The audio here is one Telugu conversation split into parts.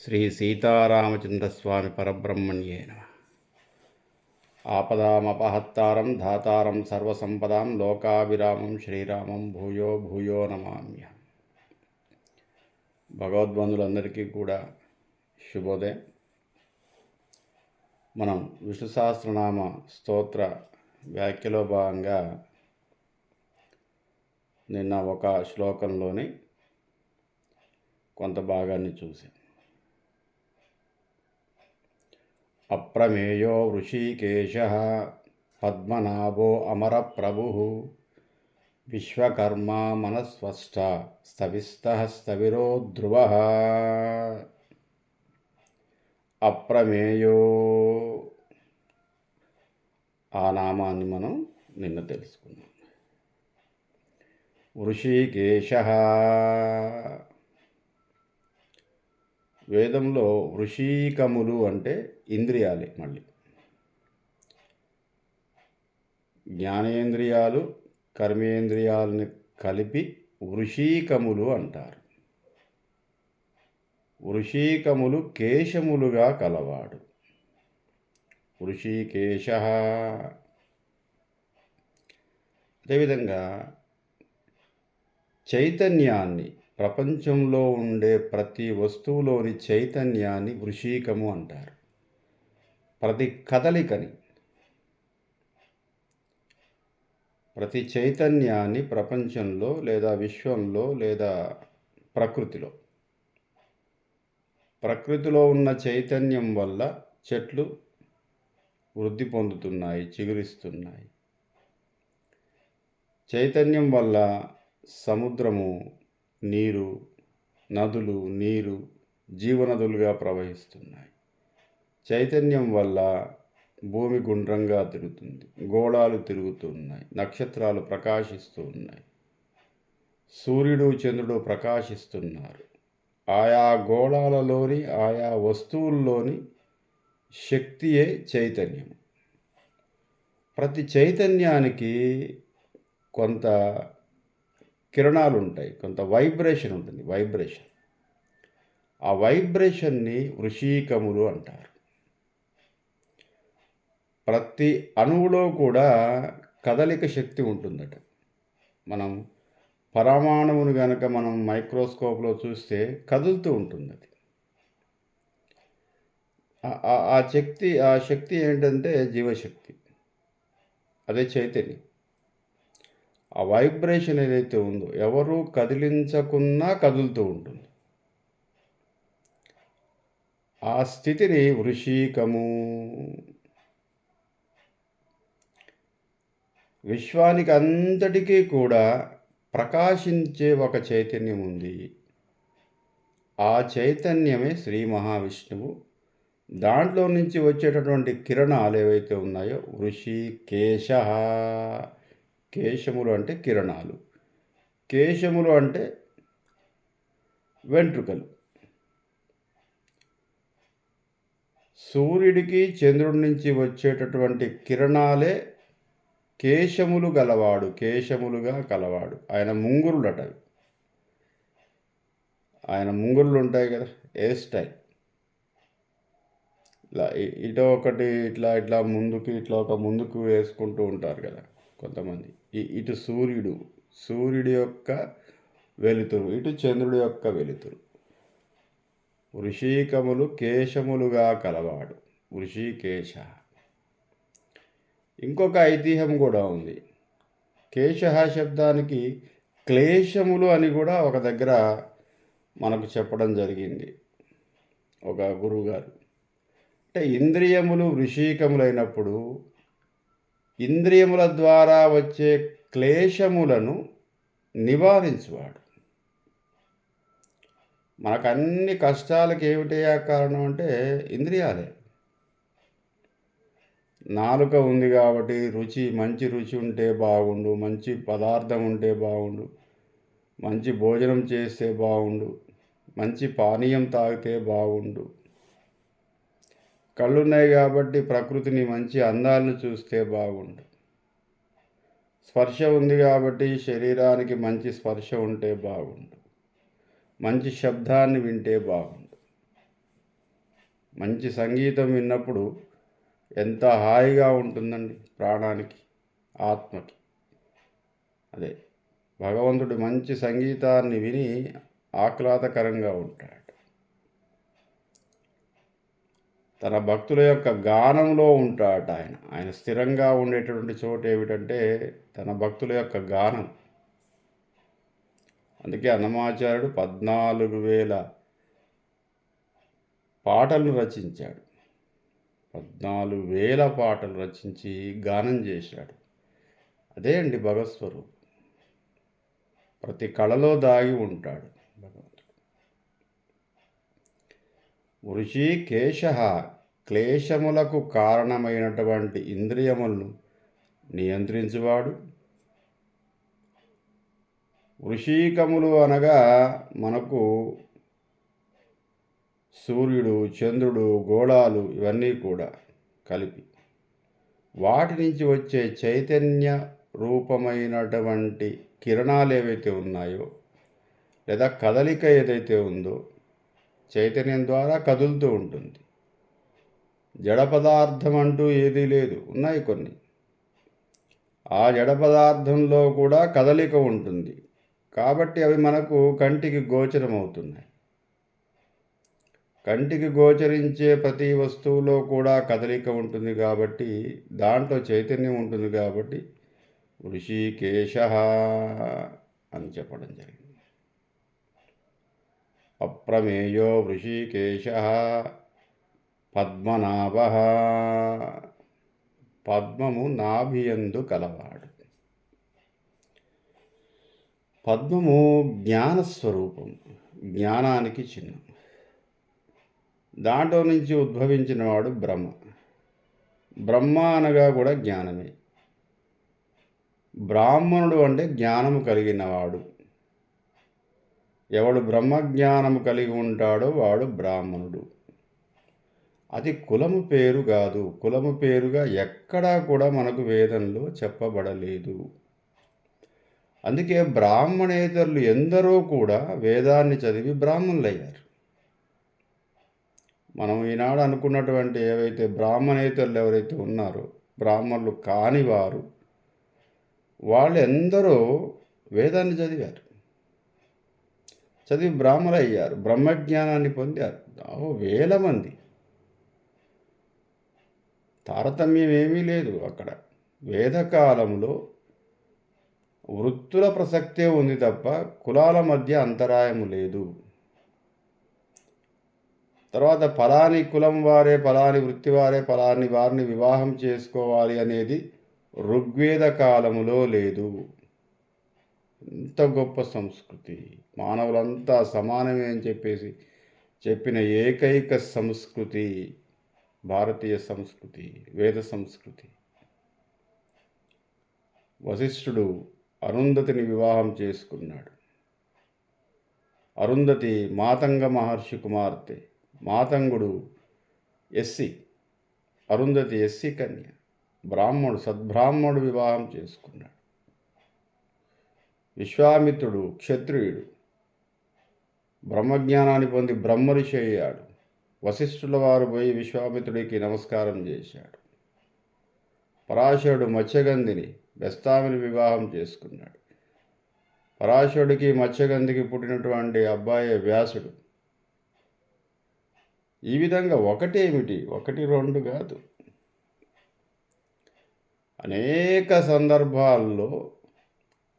శ్రీ సీతారామచంద్రస్వామి పరబ్రహ్మణ్యే నమః. ఆపదామపహత్తారం ధాతారం సర్వసంపదాం లోకాభిరామం శ్రీరామం భూయో భూయో నమామ్య. భగవద్బంధులందరికీ కూడా శుభోదయం. మనం విష్ణు సహస్రనామ స్తోత్ర వ్యాఖ్యలో భాగంగా నిన్న ఒక శ్లోకంలోని కొంత భాగాన్ని చూసాం. అప్రమేయో వృషీకేశః పద్మనాభో అమరప్రభుః విశ్వకర్మా మనస్వష్ట స్థవిస్తః స్థవిరో ధ్రువః. అప్రమేయో ఆ నామాన్ని మనం నిన్న తెలుసుకున్నాం. వృషీకేశః, వేదంలో వృషీకములు అంటే ఇంద్రియాలే. మళ్ళీ జ్ఞానేంద్రియాలు కర్మేంద్రియాలని కలిపి వృషీకములు అంటారు. వృషీకములు కేశములుగా కలవాడు. వృషీకేశః. అదేవిధంగా చైతన్యాన్ని, ప్రపంచంలో ఉండే ప్రతి వస్తువులోని చైతన్యాన్ని వృషీకము అంటారు. ప్రతి కదలికని, ప్రతి చైతన్యాన్ని ప్రపంచంలో లేదా విశ్వంలో లేదా ప్రకృతిలో ఉన్న చైతన్యం వల్ల చెట్లు వృద్ధి పొందుతున్నాయి, చిగురిస్తున్నాయి. చైతన్యం వల్ల సముద్రము నీరు, నదులు నీరు జీవనదులుగా ప్రవహిస్తున్నాయి. చైతన్యం వల్ల భూమి గుండ్రంగా తిరుగుతుంది, గోళాలు తిరుగుతున్నాయి, నక్షత్రాలు ప్రకాశిస్తూ ఉన్నాయి, సూర్యుడు చంద్రుడు ప్రకాశిస్తున్నారు. ఆయా గోళాలలోని ఆయా వస్తువుల్లోని శక్తియే చైతన్యం. ప్రతి చైతన్యానికి కొంత కిరణాలు ఉంటాయి, కొంత వైబ్రేషన్ ఉంటుంది. ఆ వైబ్రేషన్ని వృషీకములు అంటారు. ప్రతి అణువులో కూడా కదలిక శక్తి ఉంటుందట. మనం పరమాణువును గనక మనం మైక్రోస్కోప్లో చూస్తే కదులుతూ ఉంటుంది అది. ఆ శక్తి ఏంటంటే జీవశక్తి, అదే చైతన్యం. ఆ వైబ్రేషన్ ఏదైతే ఉందో ఎవరు కదిలించకున్నా కదులుతూ ఉంటుంది. ఆ స్థితిని వృషీకము. విశ్వానికి అంతటికీ కూడా ప్రకాశించే ఒక చైతన్యం ఉంది. ఆ చైతన్యమే శ్రీ మహావిష్ణువు. దాంట్లో నుంచి వచ్చేటటువంటి కిరణాలు ఏవైతే ఉన్నాయో వృషీకేశః. కేశములు అంటే కిరణాలు, కేశములు అంటే వెంట్రుకలు. సూర్యుడికి చంద్రుడి నుంచి వచ్చేటటువంటి కిరణాలే కేశములు గలవాడు, కేశములుగా కలవాడు. ఆయన ముంగురులట. ఆయన ముంగురులు ఉంటాయి కదా, హెయిర్ స్టైల్. ఇట్లా ఇటో ఒకటి ఇట్లా ఇట్లా ముందుకు ఇట్లా ఒక ముందుకు వేసుకుంటూ ఉంటారు కదా కొంతమంది. ఇటు సూర్యుడి యొక్క వెలుతురు, ఇటు చంద్రుడి యొక్క వెలుతురు. వృషీకములు కేశములుగా కలవాడు వృషీకేశ. ఇంకొక ఐతిహ్యం కూడా ఉంది. కేశః శబ్దానికి క్లేశములు అని కూడా ఒక దగ్గర మనకు చెప్పడం జరిగింది ఒక గురువుగారు. అంటే ఇంద్రియములు వృషీకములైనప్పుడు ఇంద్రియముల ద్వారా వచ్చే క్లేశములను నివారించువాడు. మనకు అన్ని కష్టాలకు ఏమిటయ్యా కారణం అంటే ఇంద్రియాలే. నాలుక ఉంది కాబట్టి మంచి రుచి ఉంటే బాగుండు, మంచి పదార్థం ఉంటే బాగుండు, మంచి భోజనం చేస్తే బాగుండు, మంచి పానీయం తాగితే బాగుండు. కళ్ళున్నాయి కాబట్టి ప్రకృతిని మంచి అందాలను చూస్తే బాగుండు. స్పర్శ ఉంది కాబట్టి శరీరానికి మంచి స్పర్శ ఉంటే బాగుండు, మంచి శబ్దాన్ని వింటే బాగుండు. మంచి సంగీతం విన్నప్పుడు ఎంత హాయిగా ఉంటుందండి ప్రాణానికి, ఆత్మకి. అదే భగవంతుడు మంచి సంగీతాన్ని విని ఆహ్లాదకరంగా ఉంటాడు. తన భక్తుల యొక్క గానంలో ఉంటాడు ఆయన. ఆయన స్థిరంగా ఉండేటటువంటి చోటు ఏమిటంటే తన భక్తుల యొక్క గానం. అందుకే అన్నమాచార్యుడు 14,000 పాటలను రచించాడు. 14,000 పాటలు రచించి గానం చేశాడు. అదే అండి భగవత్స్వరూపం. ప్రతి కళలో దాగి ఉంటాడు భగవంతుడు. వృషీకేశ క్లేశములకు కారణమైనటువంటి ఇంద్రియములను నియంత్రించువాడు. వృషీకములు అనగా మనకు సూర్యుడు, చంద్రుడు, గోళాలు ఇవన్నీ కూడా కలిపి వాటి నుంచి వచ్చే చైతన్య రూపమైనటువంటి కిరణాలు ఏవైతే ఉన్నాయో లేదా కదలిక ఏదైతే ఉందో చైతన్యం ద్వారా కదులుతూ ఉంటుంది. జడ పదార్థం అంటూ ఏదీ లేదు, ఉన్నాయి కొన్ని. ఆ జడ పదార్థంలో కూడా కదలిక ఉంటుంది కాబట్టి అవి మనకు కంటికి గోచరమవుతున్నాయి. కంటికి గోచరించే ప్రతి వస్తువులో కూడా కదలిక ఉంటుంది కాబట్టి దాంట్లో చైతన్యం ఉంటుంది కాబట్టి వృషీకేశ అని చెప్పడం జరిగింది. అప్రమేయో వృషీకేశ పద్మనాభ, పద్మము నాభియందు కలవాడు. పద్మము జ్ఞానస్వరూపం, జ్ఞానానికి చిహ్నం. దాంట్లో నుంచి ఉద్భవించిన వాడు బ్రహ్మ. బ్రహ్మ అనగా కూడా జ్ఞానమే. బ్రాహ్మణుడు అంటే జ్ఞానము కలిగినవాడు. ఎవడు బ్రహ్మజ్ఞానము కలిగి ఉంటాడో వాడు బ్రాహ్మణుడు. అది కులము పేరు కాదు. కులము పేరుగా ఎక్కడా కూడా మనకు వేదంలో చెప్పబడలేదు. అందుకే బ్రాహ్మణేతరులు ఎందరో కూడా వేదాన్ని చదివి బ్రాహ్మణులయ్యారు. మనం ఈనాడు అనుకున్నటువంటి ఏవైతే బ్రాహ్మణేతరులు ఎవరైతే ఉన్నారో బ్రాహ్మణులు కాని వారు, వాళ్ళు ఎందరో వేదాన్ని చదివారు, చదివి బ్రాహ్మణులు అయ్యారు, బ్రహ్మజ్ఞానాన్ని పొందారు. వేల మంది. తారతమ్యం ఏమీ లేదు అక్కడ. వేదకాలంలో వృత్తుల ప్రసక్తే ఉంది తప్ప కులాల మధ్య అంతరాయము లేదు. తర్వాత ఫలాని కులం వారే, ఫలాని వృత్తి వారే, ఫలాని వారిని వివాహం చేసుకోవాలి అనేది ఋగ్వేద కాలములో లేదు. ఎంత గొప్ప సంస్కృతి! మానవులంతా సమానమే అని చెప్పిన ఏకైక సంస్కృతి భారతీయ సంస్కృతి, వేద సంస్కృతి. వశిష్ఠుడు అరుంధతిని వివాహం చేసుకున్నాడు. అరుంధతి మాతంగ మహర్షి కుమార్తె. మాతంగుడు ఎస్సి, అరుంధతి ఎస్సి కన్య. బ్రాహ్మణుడు, సద్బ్రాహ్మణుడు వివాహం చేసుకున్నాడు. విశ్వామిత్రుడు క్షత్రియుడు, బ్రహ్మజ్ఞానాన్ని పొంది బ్రహ్మర్షి అయ్యాడు. వశిష్ఠుల వారు పోయి విశ్వామిత్రుడికి నమస్కారం చేశాడు. పరాశరుడు మత్స్యగంధిని, బెస్తామిని వివాహం చేసుకున్నాడు. పరాశరుడికి మత్స్యగంధికి పుట్టినటువంటి అబ్బాయే వ్యాసుడు. ఈ విధంగా ఒకటేమిటి, ఒకటి రెండు కాదు, అనేక సందర్భాల్లో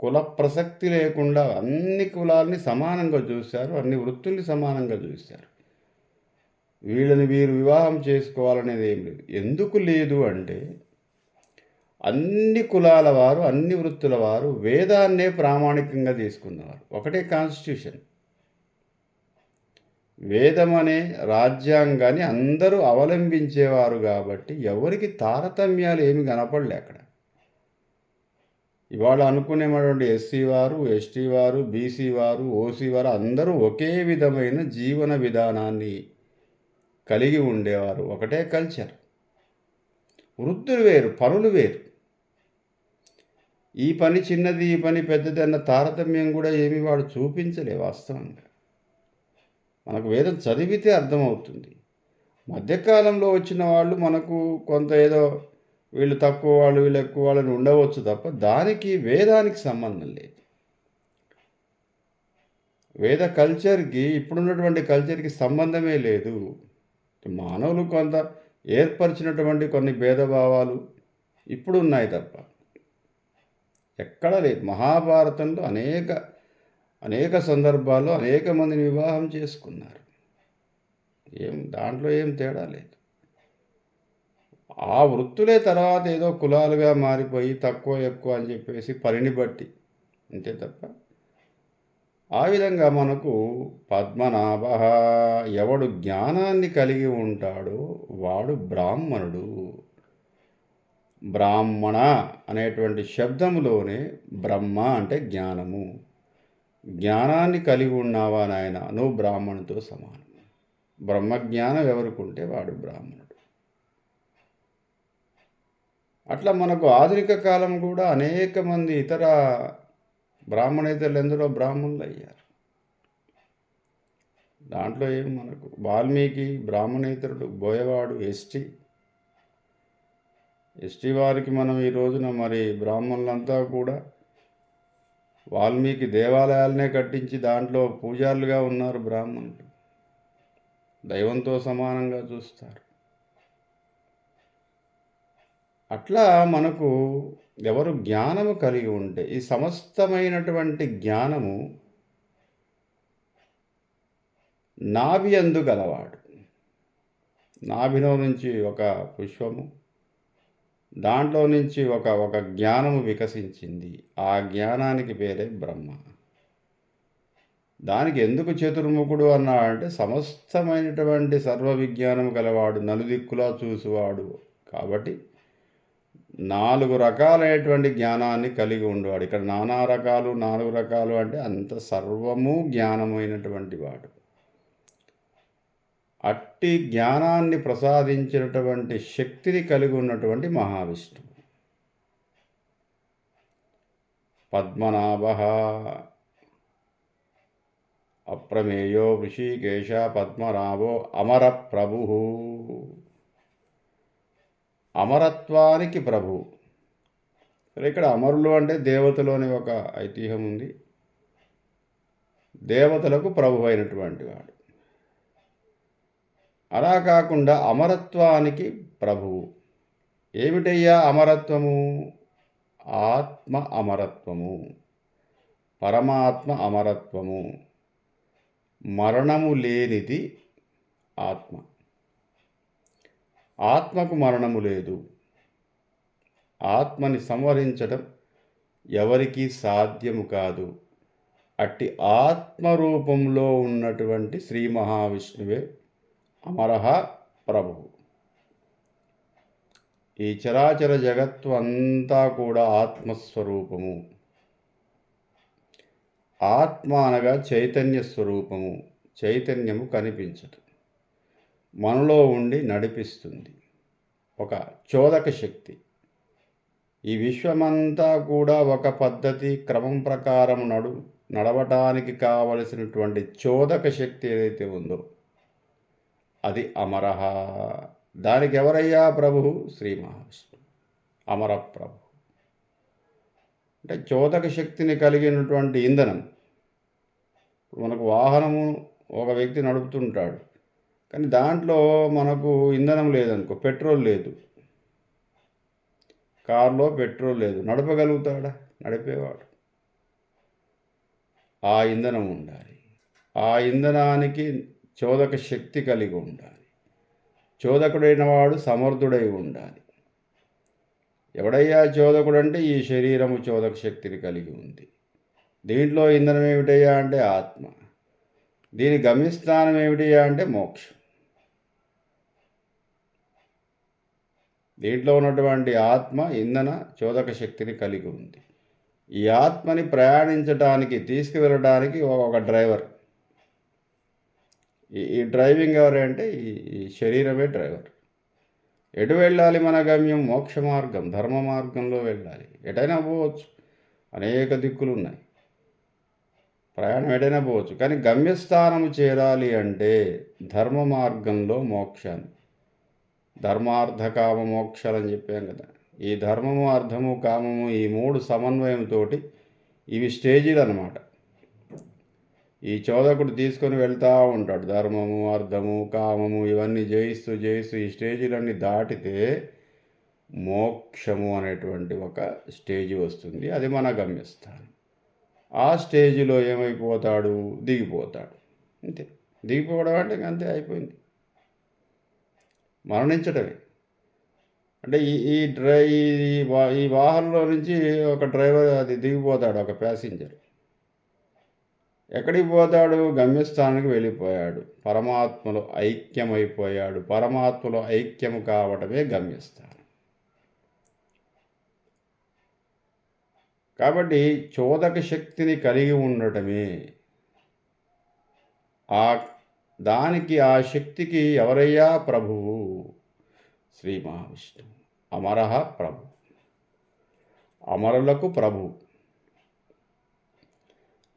కుల ప్రసక్తి లేకుండా అన్ని కులాల్ని సమానంగా చూశారు, అన్ని వృత్తుల్ని సమానంగా చూశారు. వీళ్ళని వీరు వివాహం చేసుకోవాలనేది ఏం లేదు. ఎందుకు లేదు అంటే అన్ని కులాల వారు, అన్ని వృత్తుల వారు వేదాన్నే ప్రామాణికంగా తీసుకున్నవారు. ఒకటే కాన్స్టిట్యూషన్. వేదం అనే రాజ్యాంగాన్ని అందరూ అవలంబించేవారు కాబట్టి ఎవరికి తారతమ్యాలు ఏమి కనపడలే అక్కడ. ఇవాళ అనుకునేటువంటి ఎస్సీ వారు, ఎస్టీ వారు, బీసీ వారు, ఓసీ వారు అందరూ ఒకే విధమైన జీవన విధానాన్ని కలిగి ఉండేవారు. ఒకటే కల్చర్. వృత్తులు వేరు, పనులు వేరు. ఈ పని చిన్నది, ఈ పని పెద్దది అన్న తారతమ్యం కూడా ఏమి వాడు చూపించలే. వాస్తవంగా మనకు వేదం చదివితే అర్థమవుతుంది. మధ్యకాలంలో వచ్చిన వాళ్ళు మనకు కొంత ఏదో వీళ్ళు తక్కువ వాళ్ళు, వీళ్ళు ఎక్కువ వాళ్ళని ఉండవచ్చు తప్ప దానికి వేదానికి సంబంధం లేదు. వేద కల్చర్‌కి ఇప్పుడున్నటువంటి కల్చర్‌కి సంబంధమే లేదు. మానవులు కొంత ఏర్పరిచినటువంటి కొన్ని భేదభావాలు ఇప్పుడున్నాయి తప్ప ఎక్కడా లేదు. మహాభారతంలో అనేక సందర్భాల్లో అనేక మందిని వివాహం చేసుకున్నారు. దాంట్లో ఏం తేడా లేదు. ఆ వృత్తులే తర్వాత ఏదో కులాలుగా మారిపోయి తక్కువ ఎక్కువ అని చెప్పేసి పనిని బట్టి అంతే తప్ప ఆ విధంగా మనకు పద్మనాభ ఎవడు జ్ఞానాన్ని కలిగి ఉంటాడో వాడు బ్రాహ్మణుడు. బ్రాహ్మణ అనేటువంటి శబ్దములోనే బ్రహ్మ అంటే జ్ఞానము. జ్ఞానాన్ని కలిగి ఉన్నావా నాయన, నువ్వు బ్రాహ్మణుతో సమానం. బ్రహ్మజ్ఞానం ఎవరికి ఉంటే వాడు బ్రాహ్మణుడు. అట్లా మనకు ఆధునిక కాలం కూడా అనేక మంది ఇతర బ్రాహ్మణేతరులు ఎందరో బ్రాహ్మణులు అయ్యారు. దాంట్లో ఏం మనకు వాల్మీకి బ్రాహ్మణేతరుడు, బోయవాడు ఎస్టీ వారికి మనం ఈ రోజున మరి బ్రాహ్మణులంతా కూడా వాల్మీకి దేవాలయాలనే కట్టించి దాంట్లో పూజారులుగా ఉన్నారు. బ్రాహ్మణులు దైవంతో సమానంగా చూస్తారు. అట్లా మనకు ఎవరు జ్ఞానము కలిగి ఉంటే ఈ సమస్తమైనటువంటి జ్ఞానము నాభి అందు గలవాడు. నాభిలో నుంచి ఒక పుష్పము, దాంట్లో నుంచి ఒక జ్ఞానము వికసించింది. ఆ జ్ఞానానికి పేరే బ్రహ్మ. దానికి ఎందుకు చతుర్ముఖుడు అన్నాడంటే సమస్తమైనటువంటి సర్వ విజ్ఞానం గలవాడు, నలుదిక్కులా చూసువాడు. కాబట్టి 4 రకాలైనటువంటి జ్ఞానాన్ని కలిగి ఉండేవాడు. ఇక్కడ నానా రకాలు 4 రకాలు అంటే అంత సర్వము జ్ఞానమైనటువంటి వాడు. అట్టి జ్ఞానాన్ని ప్రసాదించినటువంటి శక్తిని కలిగి ఉన్నటువంటి మహావిష్ణువు. పద్మనాభ అప్రమేయో ఋషికేశ పద్మనాభో అమర ప్రభు. అమరత్వానికి ప్రభు. ఇక్కడ అమరులు అంటే దేవతలు అనే ఒక ఐతిహ్యం ఉంది. దేవతలకు ప్రభు అయినటువంటి వాడు. అలా కాకుండా అమరత్వానికి ప్రభువు. ఏమిటయ్యా అమరత్వము? ఆత్మ అమరత్వము, పరమాత్మ అమరత్వము. మరణము లేనిది ఆత్మ. ఆత్మకు మరణము లేదు. ఆత్మని సంవరించడం ఎవరికీ సాధ్యము కాదు. అట్టి ఆత్మరూపంలో ఉన్నటువంటి శ్రీ మహావిష్ణువే అమరః ప్రభువు. ఈ చరాచర జగత్తు అంతా కూడా ఆత్మస్వరూపము. ఆత్మ అనగా చైతన్య స్వరూపము. చైతన్యము కనిపించదు, మనలో ఉండి నడిపిస్తుంది. ఒక చోదక శక్తి. ఈ విశ్వమంతా కూడా ఒక పద్ధతి క్రమం ప్రకారం నడవటానికి కావలసినటువంటి చోదక శక్తి ఏదైతే ఉందో అది అమరః. దానికి ఎవరయ్యా ప్రభువు? శ్రీ మహావిష్ణువు అమర ప్రభు. అంటే చోదక శక్తిని కలిగినటువంటి ఇంధనం. మనకు వాహనము ఒక వ్యక్తి నడుపుతుంటాడు, కానీ దాంట్లో మనకు ఇంధనం లేదనుకో, పెట్రోల్ లేదు. కారులో పెట్రోల్ లేదు, నడపగలుగుతాడా? నడిపేవాడు. ఆ ఇంధనం ఉండాలి. ఆ ఇంధనానికి చోదక శక్తి కలిగి ఉండాలి. చోదకుడైన వాడు సమర్థుడై ఉండాలి. ఎవడయ్యా చోదకుడు అంటే ఈ శరీరము చోదక శక్తిని కలిగి ఉంది. దీంట్లో ఇంధనం ఏమిటయ్యా అంటే ఆత్మ. దీని గమ్యస్థానం ఏమిటయ్యా అంటే మోక్షం. దీంట్లో ఉన్నటువంటి ఆత్మ ఇంధన చోదక శక్తిని కలిగి ఉంది. ఈ ఆత్మని ప్రయాణించడానికి తీసుకువెళ్ళడానికి ఒక డ్రైవర్. ఈ డ్రైవింగ్ ఎవరంటే ఈ శరీరమే డ్రైవర్. ఎటు వెళ్ళాలి? మన గమ్యం మోక్ష మార్గం, ధర్మ మార్గంలో వెళ్ళాలి. ఎటైనా పోవచ్చు, అనేక దిక్కులు ఉన్నాయి. ప్రయాణం ఎటైనా పోవచ్చు, కానీ గమ్యస్థానం చేరాలి అంటే ధర్మ మార్గంలో మోక్షాన్ని, ధర్మార్థ కామ మోక్షాలని చెప్పాం కదా. ఈ ధర్మము, అర్థము, కామము, ఈ మూడు సమన్వయంతో ఇవి స్టేజీలు అన్నమాట. ఈ చోదకుడు తీసుకొని వెళ్తూ ఉంటాడు. ధర్మము, అర్థము, కామము ఇవన్నీ జయిస్తూ జయిస్తూ ఈ స్టేజీలన్నీ దాటితే మోక్షము అనేటువంటి ఒక స్టేజీ వస్తుంది. అది మన గమ్యస్థానం. ఆ స్టేజ్లో ఏమైపోతాడు? దిగిపోతాడు. అంతే. దిగిపోవడం అంటే అంతే, అయిపోయింది, మరణించడమే. అంటే ఈ వాహనంలో నుంచి ఒక డ్రైవర్ అది దిగిపోతాడు, ఒక ప్యాసింజర్. ఎక్కడికి పోతాడు? గమ్యస్థానానికి వెళ్ళిపోయాడు, పరమాత్మలో ఐక్యమైపోయాడు. పరమాత్మలో ఐక్యం కావడమే గమ్యస్థానం. కాబట్టి చోదక శక్తిని కలిగి ఉండటమే దానికి, ఆ శక్తికి ఎవరయ్యా ప్రభువు? శ్రీ మహావిష్ణువు. అమరః ప్రభు, అమరులకు ప్రభు.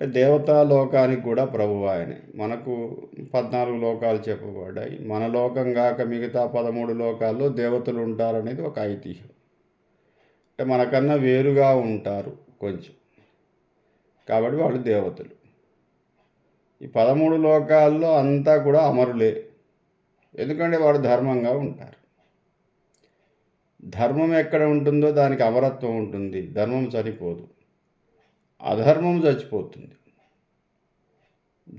దేవతా లోకానికి కూడా ప్రభువు ఆయనే. మనకు 14 లోకాలు చెప్పబడ్డాయి. మన లోకం కాక మిగతా 13 లోకాల్లో దేవతలు ఉంటారనేది ఒక ఐతిహ్యం. అంటే మనకన్నా వేరుగా ఉంటారు కొంచెం, కాబట్టి వాళ్ళు దేవతలు. ఈ 13 లోకాల్లో అంతా కూడా అమరులే, ఎందుకంటే వాడు ధర్మంగా ఉంటారు. ధర్మం ఎక్కడ ఉంటుందో దానికి అమరత్వం ఉంటుంది. ధర్మం చనిపోదు, అధర్మం చచ్చిపోతుంది.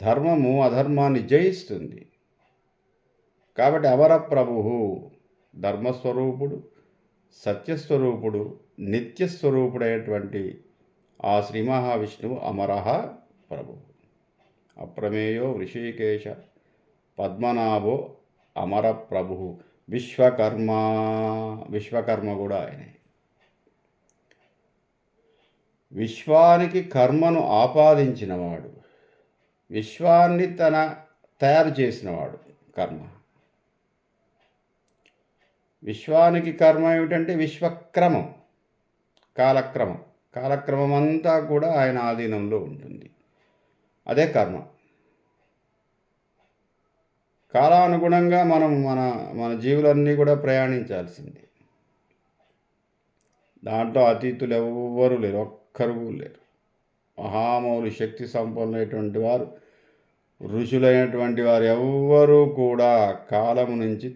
ధర్మము అధర్మాన్ని జయిస్తుంది. కాబట్టి అమర ప్రభువు, ధర్మస్వరూపుడు, సత్యస్వరూపుడు, నిత్యస్వరూపుడైనటువంటి ఆ శ్రీ మహావిష్ణువు అమరః ప్రభువు. అప్రమేయో వృషికేశ పద్మనాభో అమర ప్రభు. విశ్వకర్మ కూడా ఆయనే. విశ్వానికి కర్మను ఆపాదించినవాడు, విశ్వాన్ని తయారు చేసినవాడు కర్మ. విశ్వానికి కర్మ ఏమిటంటే విశ్వక్రమం, కాలక్రమం. కాలక్రమం అంతా కూడా ఆయన ఆధీనంలో ఉంటుంది, అదే కర్మ. కాలానుగుణంగా మనం మన జీవులన్నీ కూడా ప్రయాణించాల్సిందే. దాంట్లో అతీతులు ఎవ్వరూ లేరు, ఒక్కరు లేరు. మహామౌలి శక్తి సంపన్నులైనటువంటి వారు, ఋషులైనటువంటి వారు ఎవ్వరూ కూడా కాలము నుంచి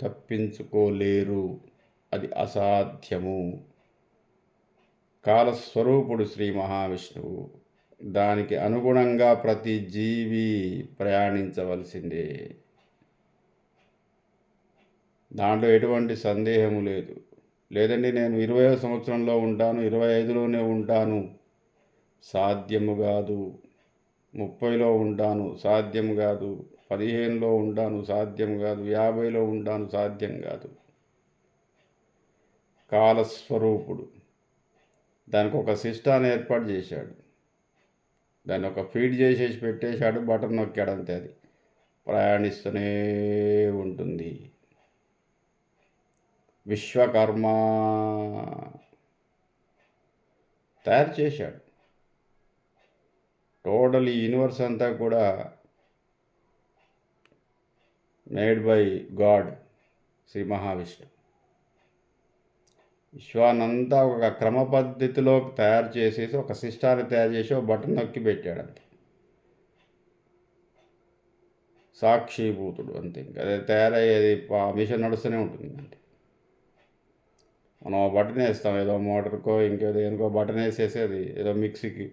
తప్పించుకోలేరు. అది అసాధ్యము. కాలస్వరూపుడు శ్రీ మహావిష్ణువు. దానికి అనుగుణంగా ప్రతి జీవి ప్రయాణించవలసిందే. దాంట్లో ఎటువంటి సందేహము లేదు. లేదండి నేను 20వ సంవత్సరంలో ఉంటాను, 25లోనే ఉంటాను, సాధ్యము కాదు. 30లో ఉంటాను, సాధ్యం కాదు. 15లో ఉంటాను, సాధ్యం కాదు. 50లో ఉంటాను, సాధ్యం కాదు. కాలస్వరూపుడు. దానికి ఒక సిస్టాన్ని ఏర్పాటు చేశాడు, దాన్ని ఒక ఫీడ్ చేసేసి పెట్టేశాడు, బటన్ నొక్కాడంతే, అది ప్రయాణిస్తూనే ఉంటుంది. విశ్వకర్మ తయారు చేశాడు. టోటల్ ఈ యూనివర్స్ అంతా కూడా మేడ్ బై గాడ్ శ్రీ మహావిష్ణువు. విశ్వాన్నంతా ఒక క్రమ పద్ధతిలో తయారు చేసేసి, ఒక సిస్టాన్ని తయారు చేసి ఒక బటన్ నొక్కి పెట్టాడంతే. సాక్షిభూతుడు అంతే. ఇంకా అదే తయారయ్యేది, మిషన్ నడుస్తూనే ఉంటుంది అంతే. మనం బటన్ వేస్తాం, ఏదో మోటార్కో ఇంకేదో దేనికో బటన్ వేసేసేది, ఏదో మిక్సీకి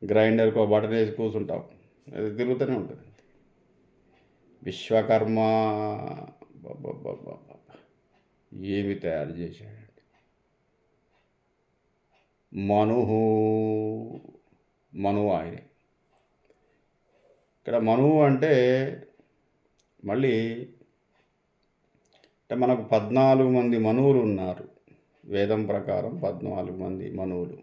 గ్రైండర్కో బటన్ వేసి కూర్చుంటాం, అది తిరుగుతూనే ఉంటుంది. విశ్వకర్మ ఏమి తయారు చేశాడండి. మనువు ఆయనే. ఇక్కడ మనువు అంటే మళ్ళీ అంటే మనకు 14 మంది మనువులు ఉన్నారు. వేదం ప్రకారం 14 మంది మనువులు.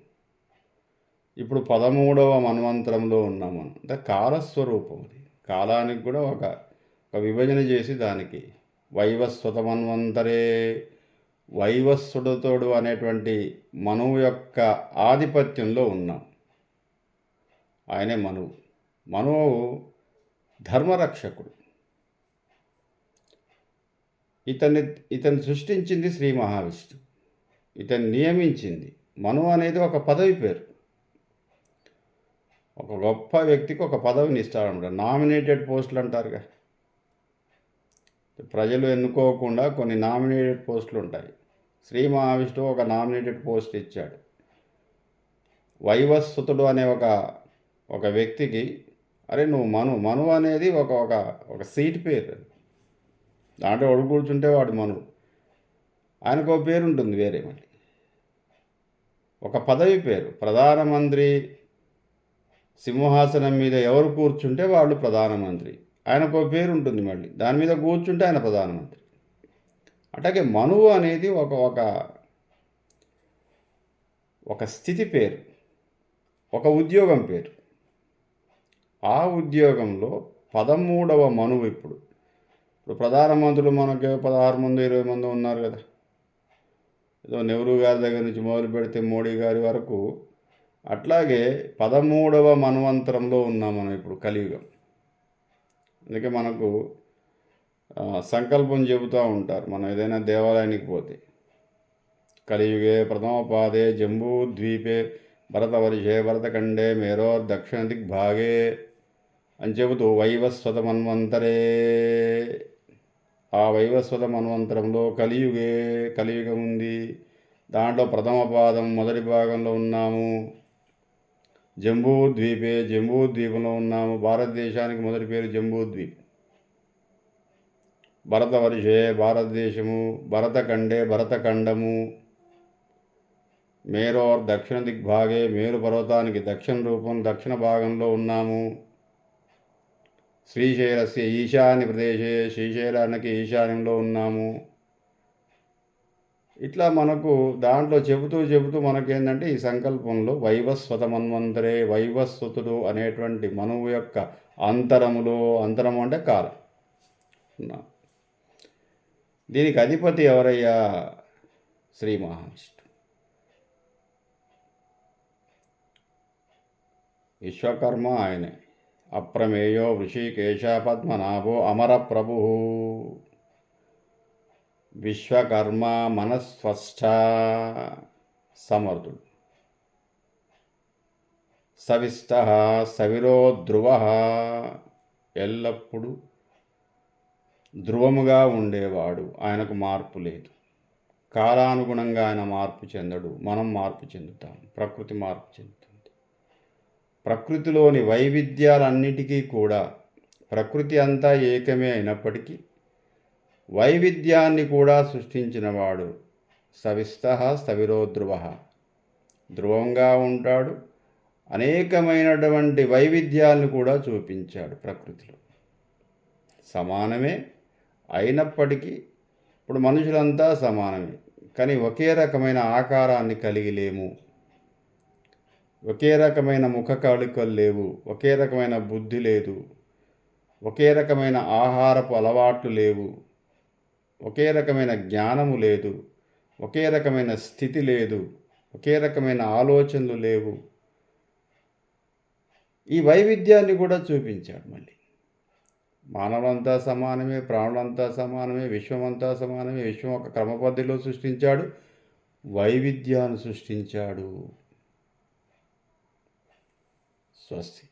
ఇప్పుడు 13వ మన్వంతరంలో ఉన్నాం మనం. అంటే కాలస్వరూపం. అది కాలానికి కూడా ఒక విభజన చేసి దానికి వైవస్వత మన్వంతరే, వైవస్వతుడు అనేటువంటి మనువు యొక్క ఆధిపత్యంలో ఉన్నాం. ఆయనే మనువు. మనువు ధర్మరక్షకుడు. ఇతన్ని సృష్టించింది శ్రీ మహావిష్ణువు. ఇతన్ని నియమించింది. మనువు అనేది ఒక పదవి పేరు. ఒక గొప్ప వ్యక్తికి ఒక పదవిని ఇస్తాడన్నమాట. నామినేటెడ్ పోస్టులు అంటారుగా, ప్రజలు ఎన్నుకోకుండా కొన్ని నామినేటెడ్ పోస్టులు ఉంటాయి. శ్రీ మహావిష్ణువు ఒక నామినేటెడ్ పోస్ట్ ఇచ్చాడు. వైవస్వతుడు అనే ఒక వ్యక్తికి, అరే నువ్వు మనువు అనేది ఒక సీట్ పేరు. దాంట్లో ఒడు కూర్చుంటే వాడు మనువు. ఆయనకు ఒక పేరు ఉంటుంది వేరే, మళ్ళీ ఒక పదవి పేరు. ప్రధానమంత్రి సింహాసనం మీద ఎవరు కూర్చుంటే వాళ్ళు ప్రధానమంత్రి. ఆయనకు ఒక పేరు ఉంటుంది, మళ్ళీ దాని మీద కూర్చుంటే ఆయన ప్రధానమంత్రి. అట్లాగే మనువు అనేది ఒక స్థితి పేరు, ఒక ఉద్యోగం పేరు. ఆ ఉద్యోగంలో 13వ మనువు ఇప్పుడు ప్రధానమంత్రులు మనకి 16 మంది 20 మంది ఉన్నారు కదా. ఏదో నెహ్రూ గారి దగ్గర నుంచి మొదలు పెడితే మోడీ గారి వరకు. అట్లాగే 13వ మన్వంతరంలో ఉన్నాం మనం ఇప్పుడు, కలియుగం. అందుకే మనకు సంకల్పం చెబుతూ ఉంటారు మనం ఏదైనా దేవాలయానికి పోతే. కలియుగే ప్రథమపాదే జంబూద్వీపే భరతవర్షే భరతఖండే మేరోర్ దక్షిణ దిగ్భాగే అని చెబుతూ వైవస్వత మన్వంతరే, ఆ వైవస్వత మన్వంతరంలో కలియుగం ఉంది. దాంట్లో ప్రథమ పాదం మొదటి భాగంలో ఉన్నాము. జంబూద్వీపంలో ఉన్నాము. భారతదేశానికి మొదటి పేరు జంబూద్వీప్. భరతవర్షే భారతదేశము, భరతఖండే భరతఖండము, మేరోర్ దక్షిణ దిగ్భాగే మేరు పర్వతానికి దక్షిణ భాగంలో ఉన్నాము. శ్రీశైలస్య ఈశాన్య ప్రదేశే శ్రీశైలానికి ఈశాన్యంలో ఉన్నాము. ఇట్లా మనకు దాంట్లో చెబుతూ మనకేంటంటే ఈ సంకల్పంలో వైవస్వత మన్వంతరే, వైవస్వతుడు అనేటువంటి మనువు యొక్క అంతరము అంటే కాలం. దీనికి అధిపతి ఎవరయ్యా? శ్రీ మహావిష్ణువు. విశ్వకర్మ ఆయనే. అప్రమేయో వృషికేశ పద్మనాభో అమర ప్రభు. విశ్వకర్మ మనస్వస్థ సమర్థుడు. సవిస్థ సవిరో ధ్రువ, ఎల్లప్పుడూ ధ్రువముగా ఉండేవాడు. ఆయనకు మార్పు లేదు. కాలానుగుణంగా ఆయన మార్పు చెందడు. మనం మార్పు చెందుతాం. ప్రకృతి మార్పు చెందుతుంది. ప్రకృతిలోని వైవిధ్యాలన్నిటికీ కూడా, ప్రకృతి అంతా ఏకమే అయినప్పటికీ వైవిధ్యాన్ని కూడా సృష్టించినవాడు. సవిస్థ స్థవిరో ధ్రువ, ధ్రువంగా ఉంటాడు. అనేకమైనటువంటి వైవిధ్యాలను కూడా చూపించాడు ప్రకృతిలో. సమానమే అయినప్పటికీ, ఇప్పుడు మనుషులంతా సమానమే, కానీ ఒకే రకమైన ఆకారాన్ని కలిగి లేము. ఒకే రకమైన ముఖ కవళికలు లేవు. ఒకే రకమైన బుద్ధి లేదు. ఒకే రకమైన ఆహారపు అలవాట్లు లేవు. ఒకే రకమైన జ్ఞానము లేదు. ఒకే రకమైన స్థితి లేదు. ఒకే రకమైన ఆలోచనలు లేవు. ఈ వైవిధ్యాన్ని కూడా చూపించాడు. మళ్ళీ మానవులంతా సమానమే, ప్రాణులంతా సమానమే, విశ్వమంతా సమానమే. విశ్వం ఒక క్రమ పద్ధతిలో సృష్టించాడు, వైవిధ్యాన్ని సృష్టించాడు. స్వస్తి.